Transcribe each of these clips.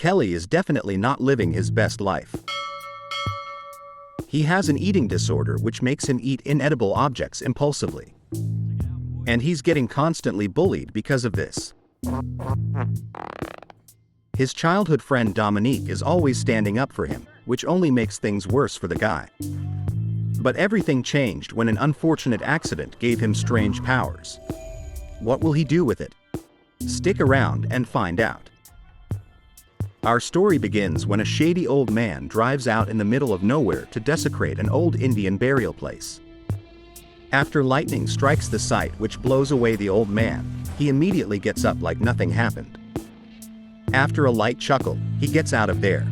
Kelly is definitely not living his best life. He has an eating disorder which makes him eat inedible objects impulsively. And he's getting constantly bullied because of this. His childhood friend Dominique is always standing up for him, which only makes things worse for the guy. But everything changed when an unfortunate accident gave him strange powers. What will he do with it? Stick around and find out. Our story begins when a shady old man drives out in the middle of nowhere to desecrate an old Indian burial place. After lightning strikes the site which blows away the old man, he immediately gets up like nothing happened. After a light chuckle, he gets out of there.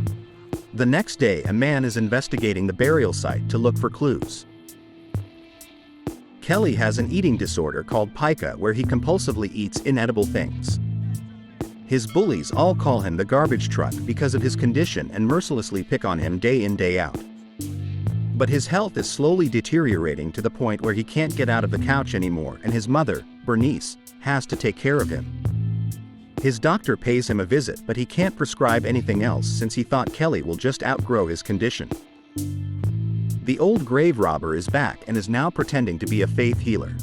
The next day, a man is investigating the burial site to look for clues. Kelly has an eating disorder called pica where he compulsively eats inedible things. His bullies all call him the garbage truck because of his condition and mercilessly pick on him day in day out. But his health is slowly deteriorating to the point where he can't get out of the couch anymore, and his mother, Bernice, has to take care of him. His doctor pays him a visit, but he can't prescribe anything else since he thought Kelly will just outgrow his condition. The old grave robber is back and is now pretending to be a faith healer.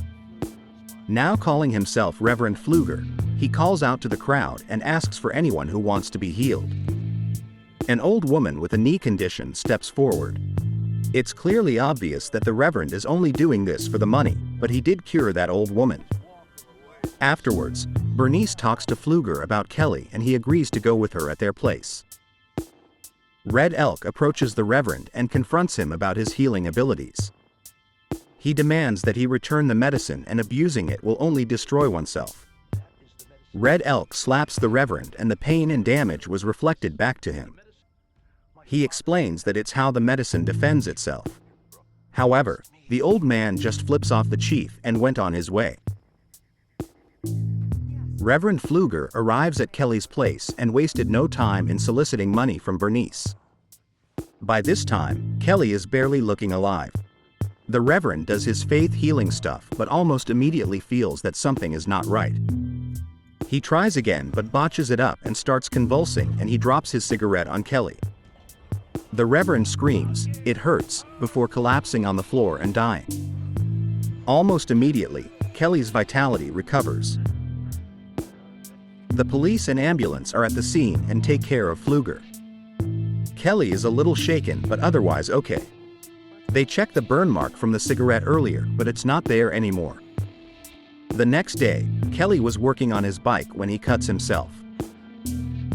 Now calling himself Reverend Pfluger, he calls out to the crowd and asks for anyone who wants to be healed. An old woman with a knee condition steps forward. It's clearly obvious that the Reverend is only doing this for the money, but he did cure that old woman. Afterwards, Bernice talks to Pfluger about Kelly and he agrees to go with her at their place. Red Elk approaches the Reverend and confronts him about his healing abilities. He demands that he return the medicine and abusing it will only destroy oneself. Red Elk slaps the Reverend and the pain and damage was reflected back to him. He explains that it's how the medicine defends itself. However, the old man just flips off the chief and went on his way. Reverend Pfluger arrives at Kelly's place and wasted no time in soliciting money from Bernice. By this time, Kelly is barely looking alive. The Reverend does his faith healing stuff but almost immediately feels that something is not right. He tries again but botches it up and starts convulsing, and he drops his cigarette on Kelly. The Reverend screams, "It hurts," before collapsing on the floor and dying. Almost immediately, Kelly's vitality recovers. The police and ambulance are at the scene and take care of Pfluger. Kelly is a little shaken but otherwise okay. They check the burn mark from the cigarette earlier, but it's not there anymore. The next day, Kelly was working on his bike when he cuts himself.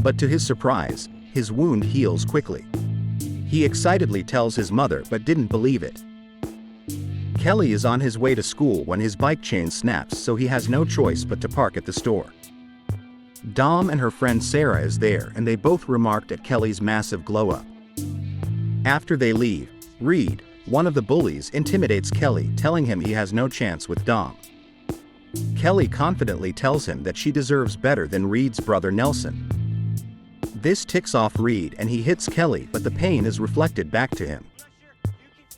But to his surprise, his wound heals quickly. He excitedly tells his mother but didn't believe it. Kelly is on his way to school when his bike chain snaps, so he has no choice but to park at the store. Dom and her friend Sarah is there and they both remarked at Kelly's massive glow-up. After they leave, Reed, one of the bullies, intimidates Kelly, telling him he has no chance with Dom. Kelly confidently tells him that she deserves better than Reed's brother Nelson. This ticks off Reed and he hits Kelly, but the pain is reflected back to him.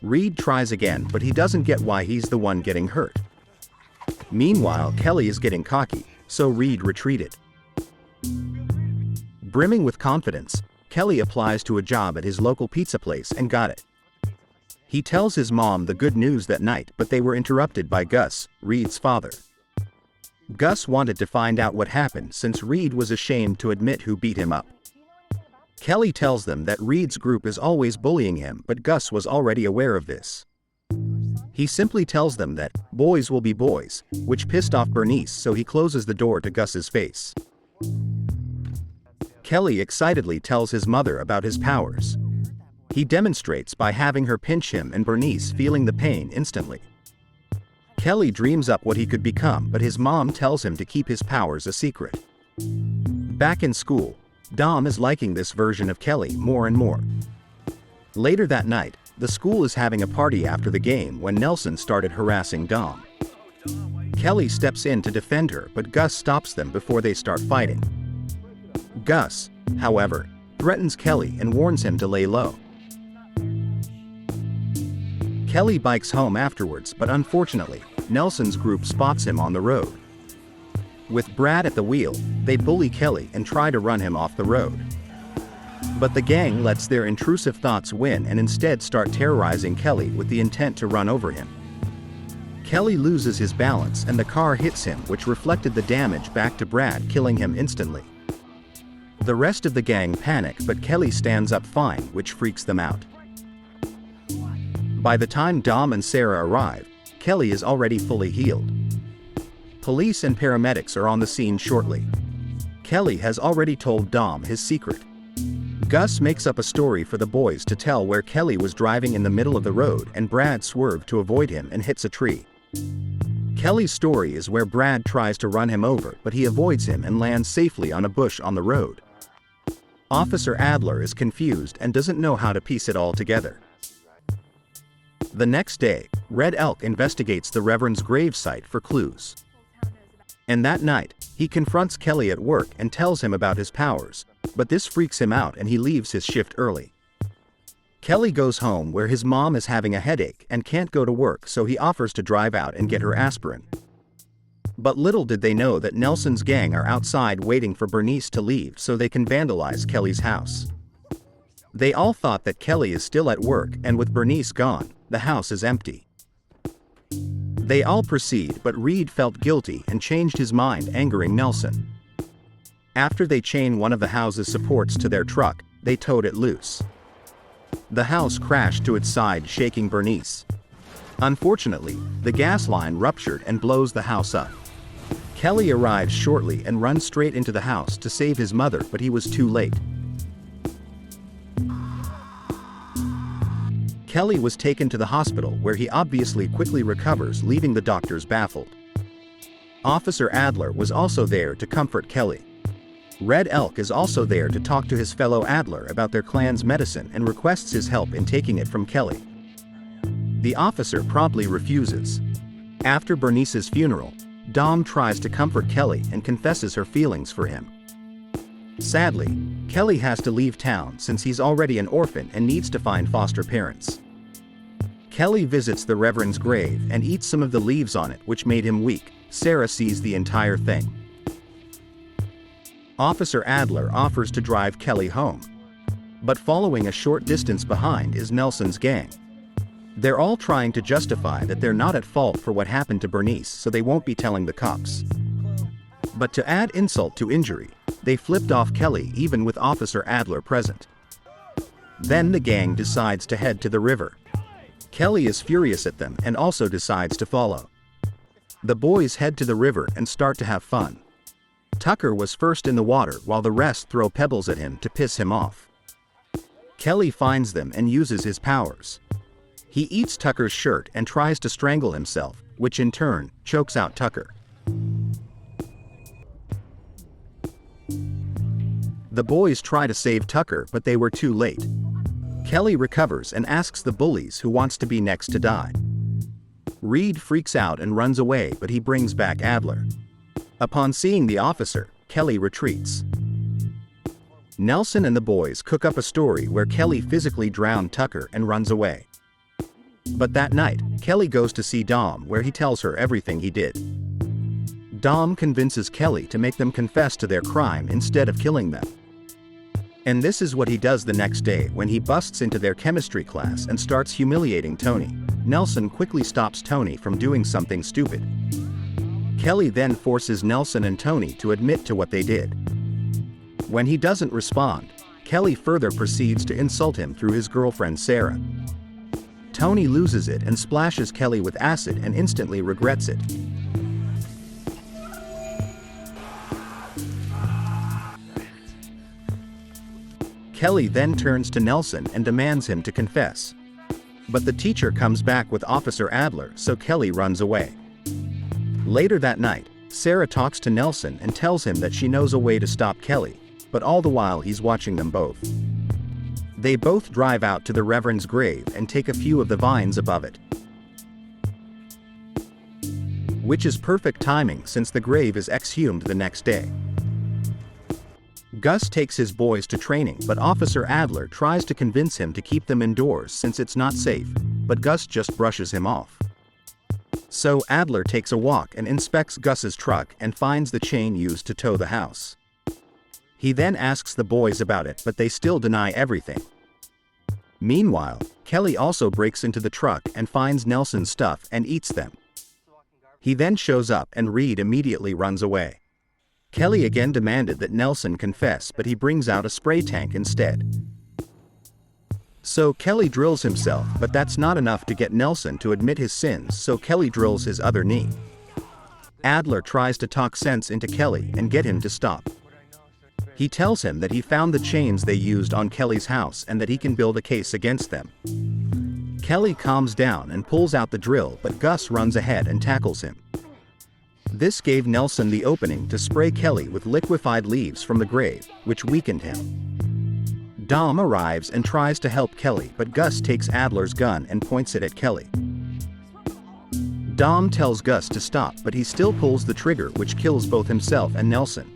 Reed tries again, but he doesn't get why he's the one getting hurt. Meanwhile, Kelly is getting cocky, so Reed retreated. Brimming with confidence, Kelly applies to a job at his local pizza place and got it. He tells his mom the good news that night, but they were interrupted by Gus, Reed's father. Gus wanted to find out what happened since Reed was ashamed to admit who beat him up. Kelly tells them that Reed's group is always bullying him, but Gus was already aware of this. He simply tells them that boys will be boys, which pissed off Bernice, so he closes the door to Gus's face. Kelly excitedly tells his mother about his powers. He demonstrates by having her pinch him and Bernice feeling the pain instantly. Kelly dreams up what he could become, but his mom tells him to keep his powers a secret. Back in school, Dom is liking this version of Kelly more and more. Later that night, the school is having a party after the game when Nelson started harassing Dom. Kelly steps in to defend her, but Gus stops them before they start fighting. Gus, however, threatens Kelly and warns him to lay low. Kelly bikes home afterwards, but unfortunately, Nelson's group spots him on the road. With Brad at the wheel, they bully Kelly and try to run him off the road. But the gang lets their intrusive thoughts win and instead start terrorizing Kelly with the intent to run over him. Kelly loses his balance and the car hits him, which reflected the damage back to Brad, killing him instantly. The rest of the gang panic, but Kelly stands up fine, which freaks them out. By the time Dom and Sarah arrive, Kelly is already fully healed. Police and paramedics are on the scene shortly. Kelly has already told Dom his secret. Gus makes up a story for the boys to tell where Kelly was driving in the middle of the road and Brad swerved to avoid him and hits a tree. Kelly's story is where Brad tries to run him over, but he avoids him and lands safely on a bush on the road. Officer Adler is confused and doesn't know how to piece it all together. The next day, Red Elk investigates the Reverend's gravesite for clues. And that night, he confronts Kelly at work and tells him about his powers, but this freaks him out and he leaves his shift early. Kelly goes home where his mom is having a headache and can't go to work, so he offers to drive out and get her aspirin. But little did they know that Nelson's gang are outside waiting for Bernice to leave so they can vandalize Kelly's house. They all thought that Kelly is still at work, and with Bernice gone, the house is empty. They all proceed, but Reed felt guilty and changed his mind, angering Nelson. After they chain one of the house's supports to their truck, they towed it loose. The house crashed to its side, shaking Bernice. Unfortunately, the gas line ruptured and blows the house up. Kelly arrives shortly and runs straight into the house to save his mother, but he was too late. Kelly was taken to the hospital where he obviously quickly recovers, leaving the doctors baffled. Officer Adler was also there to comfort Kelly. Red Elk is also there to talk to his fellow Adler about their clan's medicine and requests his help in taking it from Kelly. The officer promptly refuses. After Bernice's funeral, Dom tries to comfort Kelly and confesses her feelings for him. Sadly, Kelly has to leave town since he's already an orphan and needs to find foster parents. Kelly visits the Reverend's grave and eats some of the leaves on it, which made him weak. Sarah sees the entire thing. Officer Adler offers to drive Kelly home. But following a short distance behind is Nelson's gang. They're all trying to justify that they're not at fault for what happened to Bernice, so they won't be telling the cops. But to add insult to injury, they flipped off Kelly even with Officer Adler present. Then the gang decides to head to the river. Kelly is furious at them and also decides to follow. The boys head to the river and start to have fun. Tucker was first in the water while the rest throw pebbles at him to piss him off. Kelly finds them and uses his powers. He eats Tucker's shirt and tries to strangle himself, which in turn chokes out Tucker. The boys try to save Tucker, but they were too late. Kelly recovers and asks the bullies who wants to be next to die. Reed freaks out and runs away, but he brings back Adler. Upon seeing the officer, Kelly retreats. Nelson and the boys cook up a story where Kelly physically drowned Tucker and runs away. But that night, Kelly goes to see Dom, where he tells her everything he did. Dom convinces Kelly to make them confess to their crime instead of killing them. And this is what he does the next day when he busts into their chemistry class and starts humiliating Tony. Nelson quickly stops Tony from doing something stupid. Kelly then forces Nelson and Tony to admit to what they did. When he doesn't respond, Kelly further proceeds to insult him through his girlfriend Sarah. Tony loses it and splashes Kelly with acid and instantly regrets it. Kelly then turns to Nelson and demands him to confess. But the teacher comes back with Officer Adler, so Kelly runs away. Later that night, Sarah talks to Nelson and tells him that she knows a way to stop Kelly, but all the while he's watching them both. They both drive out to the Reverend's grave and take a few of the vines above it. Which is perfect timing since the grave is exhumed the next day. Gus takes his boys to training, but Officer Adler tries to convince him to keep them indoors since it's not safe, but Gus just brushes him off. So Adler takes a walk and inspects Gus's truck and finds the chain used to tow the house. He then asks the boys about it, but they still deny everything. Meanwhile, Kelly also breaks into the truck and finds Nelson's stuff and eats them. He then shows up and Reed immediately runs away. Kelly again demanded that Nelson confess, but he brings out a spray tank instead. So Kelly drills himself, but that's not enough to get Nelson to admit his sins, so Kelly drills his other knee. Adler tries to talk sense into Kelly and get him to stop. He tells him that he found the chains they used on Kelly's house and that he can build a case against them. Kelly calms down and pulls out the drill, but Gus runs ahead and tackles him. This gave Nelson the opening to spray Kelly with liquefied leaves from the grave, which weakened him. Dom arrives and tries to help Kelly, but Gus takes Adler's gun and points it at Kelly. Dom tells Gus to stop, but he still pulls the trigger, which kills both himself and Nelson.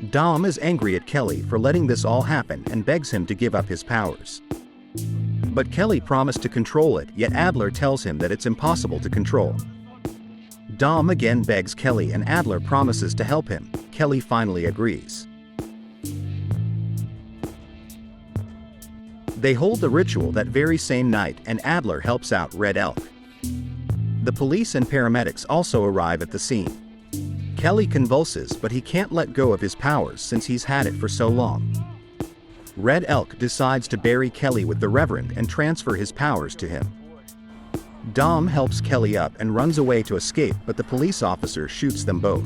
Dom is angry at Kelly for letting this all happen and begs him to give up his powers. But Kelly promised to control it, yet Adler tells him that it's impossible to control. Dom again begs Kelly and Adler promises to help him. Kelly finally agrees. They hold the ritual that very same night and Adler helps out Red Elk. The police and paramedics also arrive at the scene. Kelly convulses, but he can't let go of his powers since he's had it for so long. Red Elk decides to bury Kelly with the Reverend and transfer his powers to him. Dom helps Kelly up and runs away to escape, but the police officer shoots them both.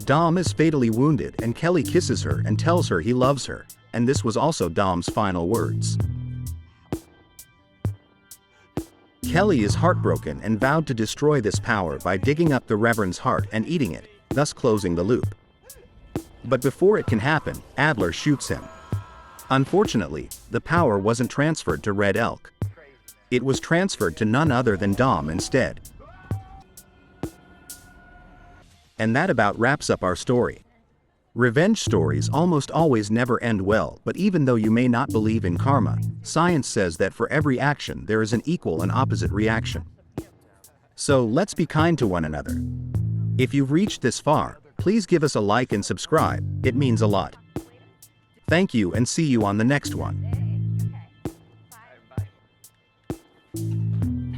Dom is fatally wounded and Kelly kisses her and tells her he loves her, and this was also Dom's final words. Kelly is heartbroken and vowed to destroy this power by digging up the Reverend's heart and eating it, thus closing the loop. But before it can happen, Adler shoots him. Unfortunately, the power wasn't transferred to Red Elk. It was transferred to none other than Dom instead. And that about wraps up our story. Revenge stories almost always never end well, but even though you may not believe in karma, science says that for every action there is an equal and opposite reaction. So let's be kind to one another. If you've reached this far, please give us a like and subscribe, it means a lot. Thank you and see you on the next one.